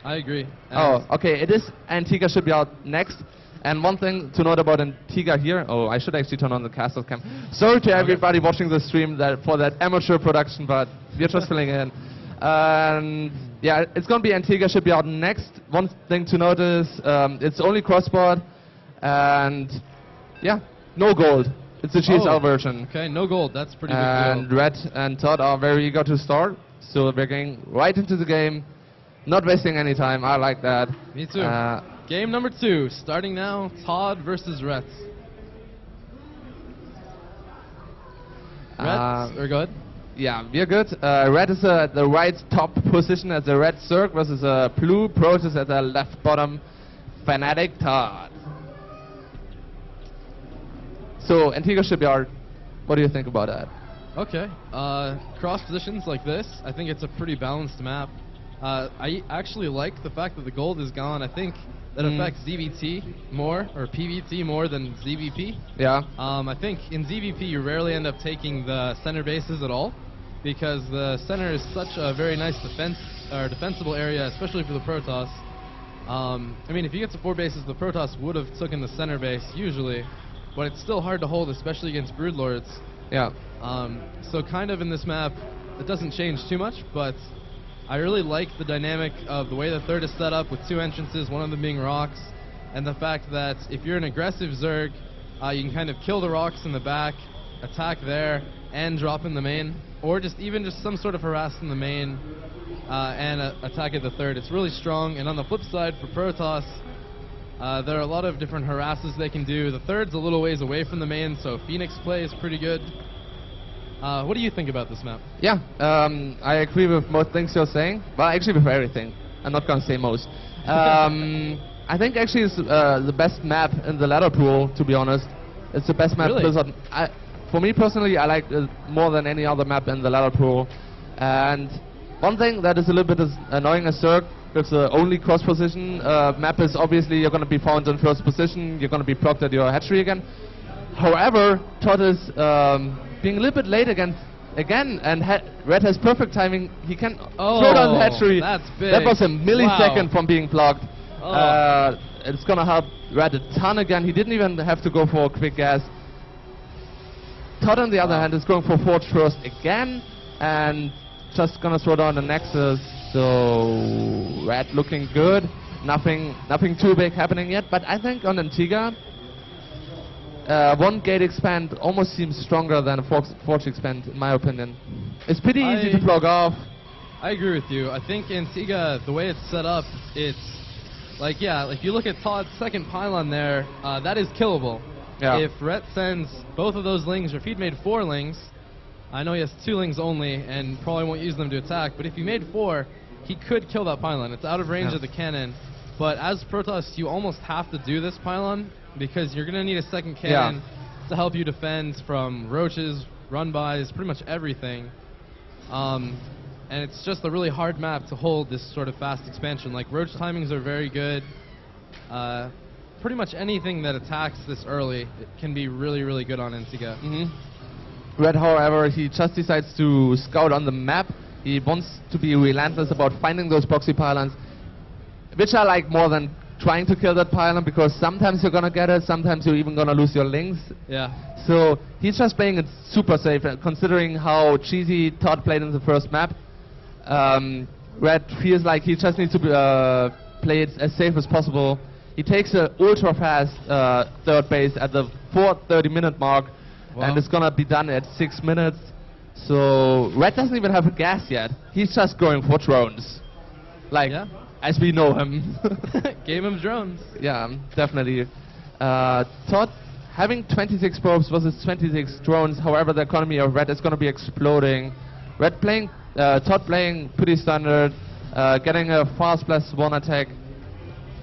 I agree. Oh, okay. It is Antigua should be out next. And one thing to note about Antigua here. Oh, I should actually turn on the caster cam. Sorry to everybody watching the stream for that amateur production, but we're just filling in. And yeah, it's gonna be Antigua should be out next. One thing to notice, it's only crossboard, and yeah, no gold. It's a GSL version. Okay, no gold. That's pretty big And deal. Red and ToD are very eager to start, so we're getting right into the game, not wasting any time. I like that. Me too. Game number 2, starting now. ToD versus Ret. We're good. Yeah, we're good. Red is at the right top position as a red Cirque versus a blue Protoss at the left bottom. Fnatic.ToD. So Antigua shipyard, what do you think about that? Okay, cross positions like this, I think it's a pretty balanced map. I actually like the fact that the gold is gone. I think that affects ZVT more, or PVT more than ZVP. Yeah. I think in ZVP you rarely end up taking the center bases at all, because the center is such a very nice defensible area, especially for the Protoss. I mean, if you get to 4 bases, the Protoss would have taken the center base usually, but it's still hard to hold, especially against Broodlords. Yeah. So kind of in this map, it doesn't change too much, but I really like the dynamic of the way the third is set up with 2 entrances, one of them being rocks, and the fact that if you're an aggressive Zerg, you can kind of kill the rocks in the back, attack there, and drop in the main, or just some sort of harass in the main, and attack at the third. It's really strong, and on the flip side, for Protoss, there are a lot of different harasses they can do. The third's a little ways away from the main, so Phoenix play is pretty good. What do you think about this map? Yeah, I agree with most things you're saying. Well, actually with everything. I'm not going to say most. I think actually it's the best map in the ladder pool, to be honest. It's the best map. Really? Blizzard. For me personally, I like it more than any other map in the ladder pool. And one thing that is a little bit annoying as Zerg, with the only cross position map is obviously you're going to be found in first position, you're going to be procced at your hatchery again. However, ToD is being a little bit late again, and Red has perfect timing. He can throw down the hatchery. That's big. That was a millisecond from being blocked. Oh. It's going to help Red a ton again. He didn't even have to go for a quick gas. ToD on the other hand is going for Forge first again, and just going to throw down the Nexus. So Red looking good. Nothing too big happening yet, but I think on Antigua, one gate expand almost seems stronger than a Forge expand, in my opinion. It's pretty easy to block off. I agree with you. I think Antigua, the way it's set up, it's like, yeah, if you look at ToD's second pylon there, that is killable. Yeah. If Rhett sends both of those lings, or if he'd made 4 lings, I know he has 2 lings only and probably won't use them to attack, but if he made 4, he could kill that pylon. It's out of range of the cannon, but as Protoss, you almost have to do this pylon because you're going to need a second cannon to help you defend from roaches, run-bys, pretty much everything. And it's just a really hard map to hold this sort of fast expansion. Like, roach timings are very good. Pretty much anything that attacks this early it can be really, really good on Antigua. Red, however, he just decides to scout on the map. He wants to be relentless about finding those proxy pylons, which I like more than trying to kill that pylon, because sometimes you're gonna get it, sometimes you're even gonna lose your links. Yeah. So he's just playing it super safe, considering how cheesy ToD played in the first map. Red feels like he just needs to play it as safe as possible. He takes an ultra fast third base at the 4:30-minute mark, and it's gonna be done at 6 minutes. So Red doesn't even have a gas yet. He's just going for drones, like as we know him. Game of drones. Yeah, definitely. ToD having 26 probes versus 26 drones. However, the economy of Red is gonna be exploding. Red playing, ToD playing pretty standard, getting a fast +1 attack.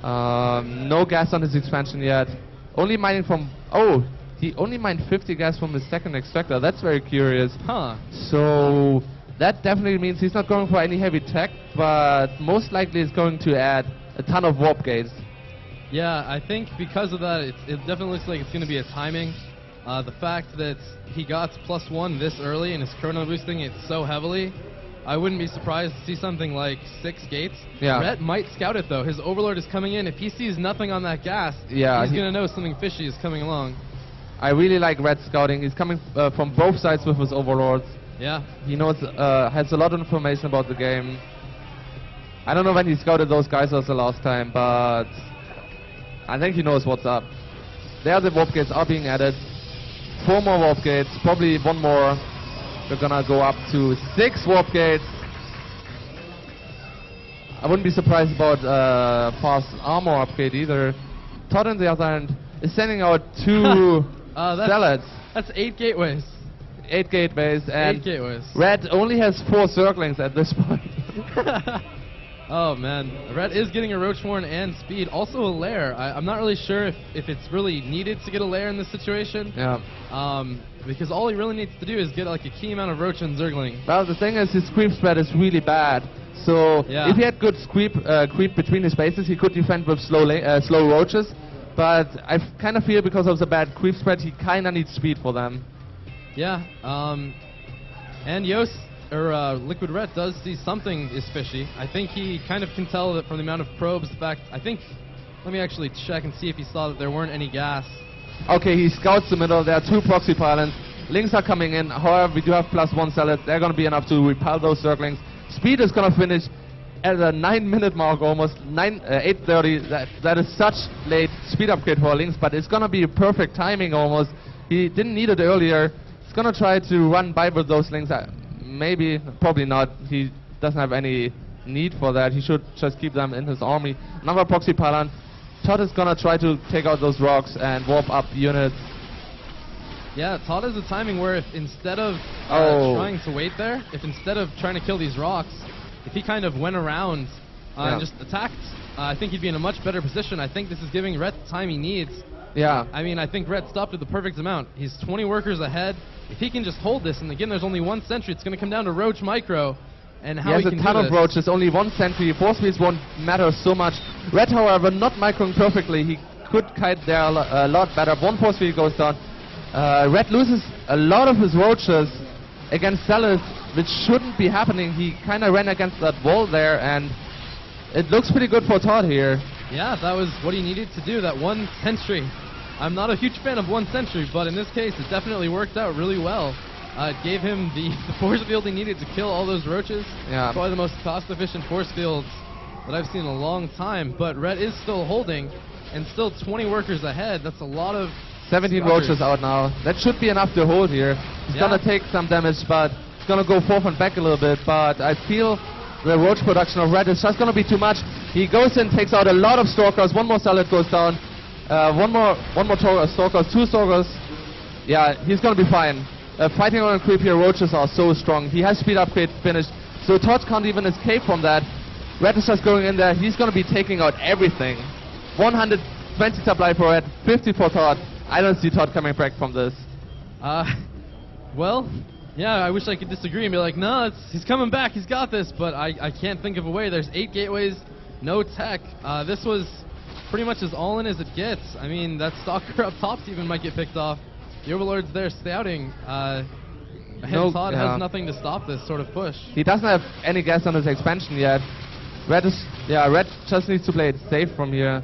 No gas on his expansion yet. Only mining from... Oh, he only mined 50 gas from his second extractor. That's very curious. Huh. So that definitely means he's not going for any heavy tech, but most likely is going to add a ton of warp gates. Yeah, I think because of that, it definitely looks like it's going to be a timing. The fact that he got +1 this early and is chrono boosting it so heavily I wouldn't be surprised to see something like 6 gates. Yeah. Rhett might scout it though. His Overlord is coming in. If he sees nothing on that gas, Yeah, he's going to know something fishy is coming along. I really like Red scouting. He's coming from both sides with his Overlords. Yeah. He knows, has a lot of information about the game. I don't know when he scouted those geysers the last time, but I think he knows what's up. There the warp gates are being added. 4 more warp gates, probably 1 more. We're gonna go up to 6 warp gates. I wouldn't be surprised about fast armor upgrade either. ToD on the other hand is sending out 2 zealots. That's 8 gateways. 8 gateways, and 8 gateways. Red only has 4 circlings at this point. Oh man, Red is getting a Roachborn and speed, also a lair. I'm not really sure if it's really needed to get a lair in this situation. Yeah. Because all he really needs to do is get like a key amount of Roach and Zergling. Well, the thing is, his creep spread is really bad. So Yeah. if he had good creep between his bases, he could defend with slow roaches. But I kind of feel because of the bad creep spread, he kind of needs speed for them. Yeah. And Yost, or Liquid Red, does see something is fishy. I think he kind of can tell that from the amount of probes. In fact, let me actually check and see if he saw that there weren't any gas. Okay, he scouts the middle. There are 2 proxy pylons. Links are coming in. However, we do have +1 zealots. They're going to be enough to repel those circlings. Speed is going to finish at the 9-minute mark, almost 8:30. That is such late speed upgrade for Links, but it's going to be perfect timing almost. He didn't need it earlier. He's going to try to run by with those Links. Maybe, probably not. He doesn't have any need for that. He should just keep them in his army. Another proxy pylon. ToD is gonna try to take out those rocks and warp up units. Yeah, ToD has a timing where if instead of trying to wait there, if instead of trying to kill these rocks, if he kind of went around and just attacked, I think he'd be in a much better position. I think this is giving Rhett the time he needs. Yeah. I mean, I think Rhett stopped at the perfect amount. He's 20 workers ahead. If he can just hold this, and again, there's only 1 sentry, it's going to come down to Roach Micro. And how he has can a ton do of this. roaches, only 1 sentry. Force speeds won't matter so much. Red, however, not microing perfectly. He could kite there a lot better. 1 force speed goes down. Red loses a lot of his roaches against Zealous, which shouldn't be happening. He kind of ran against that wall there, and it looks pretty good for ToD here. Yeah, that was what he needed to do, that 1 sentry. I'm not a huge fan of 1 sentry, but in this case, it definitely worked out really well. It gave him the force field he needed to kill all those roaches. Yeah. Probably the most cost-efficient force fields that I've seen in a long time. But Red is still holding, and still 20 workers ahead. That's a lot of 17 roaches out now. That should be enough to hold here. He's gonna take some damage, but he's gonna go forth and back a little bit. But I feel the roach production of Red is just gonna be too much. He goes in, takes out a lot of stalkers. 1 more zealot goes down. One more stalkers, 2 stalkers. Yeah, he's gonna be fine. Fighting on creep here, roaches are so strong. He has speed upgrade finished, so ToD can't even escape from that. Red is just going in there. He's going to be taking out everything. 120 supply for Red, 50 for ToD. I don't see ToD coming back from this. Well, yeah, I wish I could disagree and be like, no, he's coming back, he's got this, but I can't think of a way. There's 8 gateways, no tech. This was pretty much as all in as it gets. I mean, that stalker up top even might get picked off. The Overlord's there scouting. ToD has nothing to stop this sort of push. He doesn't have any gas on his expansion yet. Red just needs to play it safe from here.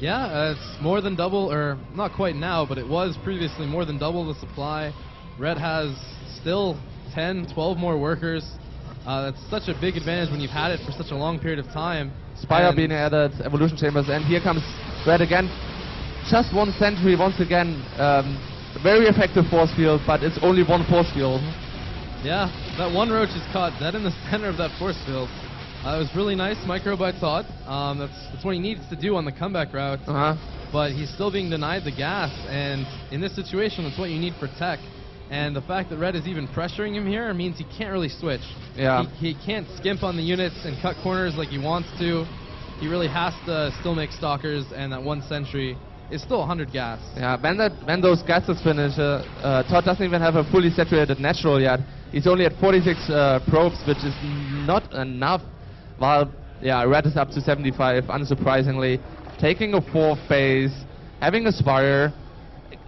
Yeah, it's more than double, or not quite now, but it was previously more than double the supply. Red has still 10, 12 more workers. That's such a big advantage when you've had it for such a long period of time. Spire being added, evolution chambers, and here comes Red again. Just 1 sentry once again. Very effective force field, but it's only 1 force field. Yeah, that 1 roach is caught dead in the center of that force field. It was really nice micro by ToD. That's what he needs to do on the comeback route. But he's still being denied the gas, and in this situation, that's what you need for tech. And the fact that Red is even pressuring him here means he can't really switch. Yeah. He can't skimp on the units and cut corners like he wants to. He really has to still make stalkers, and that 1 sentry is still 100 gas. Yeah, when those gases finish, ToD doesn't even have a fully saturated natural yet. He's only at 46 probes, which is not enough. While Red is up to 75, unsurprisingly. Taking a 4th phase, having a Spire,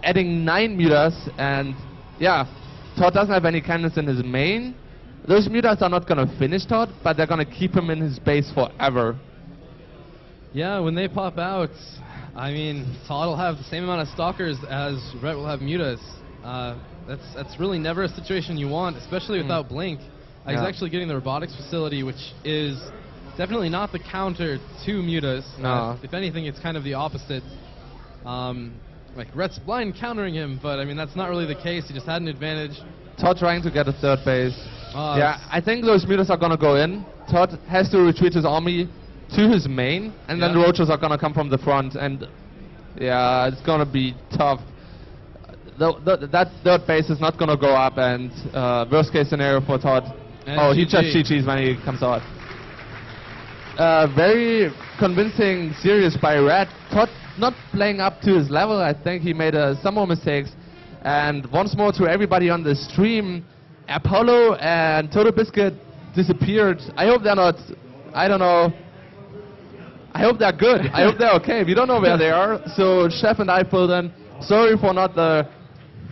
adding 9 mutas, and ToD doesn't have any cannons in his main. those mutas are not gonna finish ToD, but they're gonna keep him in his base forever. Yeah, when they pop out, I mean, ToD will have the same amount of stalkers as Ret will have mutas. That's really never a situation you want, especially without Blink. He's actually getting the robotics facility, which is definitely not the counter to mutas. No. If anything, it's kind of the opposite. Like Ret's blind countering him, but I mean that's not really the case. He just had an advantage. ToD trying to get a third base. Yeah, I think those mutas are gonna go in. ToD has to retreat his army to his main, and then the roaches are gonna come from the front, and yeah, it's gonna be tough. That third base is not gonna go up, and worst case scenario for ToD. And he just GG's when he comes out. Very convincing series by Red. ToD not playing up to his level. I think he made some more mistakes. And once more to everybody on the stream, Apollo and TotalBiscuit disappeared. I hope they're not, I don't know. I hope they're good. I hope they're okay. We don't know where they are. So Chef and I filled in. Sorry for not the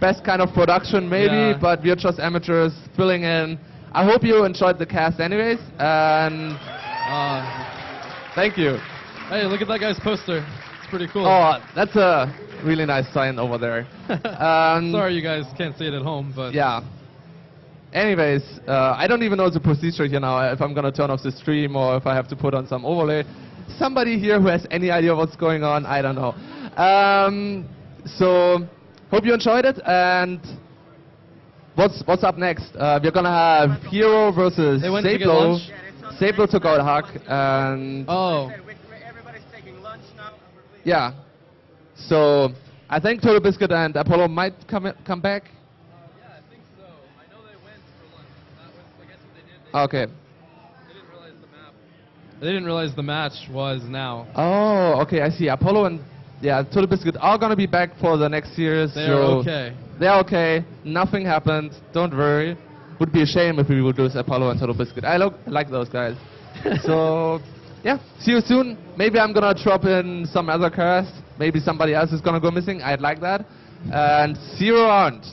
best kind of production maybe, but we're just amateurs filling in. I hope you enjoyed the cast anyways, and thank you. Hey, look at that guy's poster. It's pretty cool. Oh, that's a really nice sign over there. Sorry you guys can't see it at home, but... Yeah. Anyways, I don't even know the procedure here now, if I'm going to turn off the stream or if I have to put on some overlay. Somebody here who has any idea what's going on, I don't know. So, hope you enjoyed it, and what's up next? We're going to have Hero versus Sablo. Sablo took out Huck, and... Oh. Everybody's taking lunch now. Yeah. So, I think TotalBiscuit and Apollo might come back. Yeah, I think so. I know they went for lunch. That was, I guess, what they did. Okay. They didn't realize the map. They didn't realize the match was now. Oh, okay, I see. Apollo and TotalBiscuit are gonna be back for the next series. They're okay. They're okay. Nothing happened. Don't worry. Would be a shame if we would lose Apollo and TotalBiscuit. I like those guys. So, yeah. See you soon. Maybe I'm gonna drop in some other cast. Maybe somebody else is gonna go missing. I'd like that. And see you around.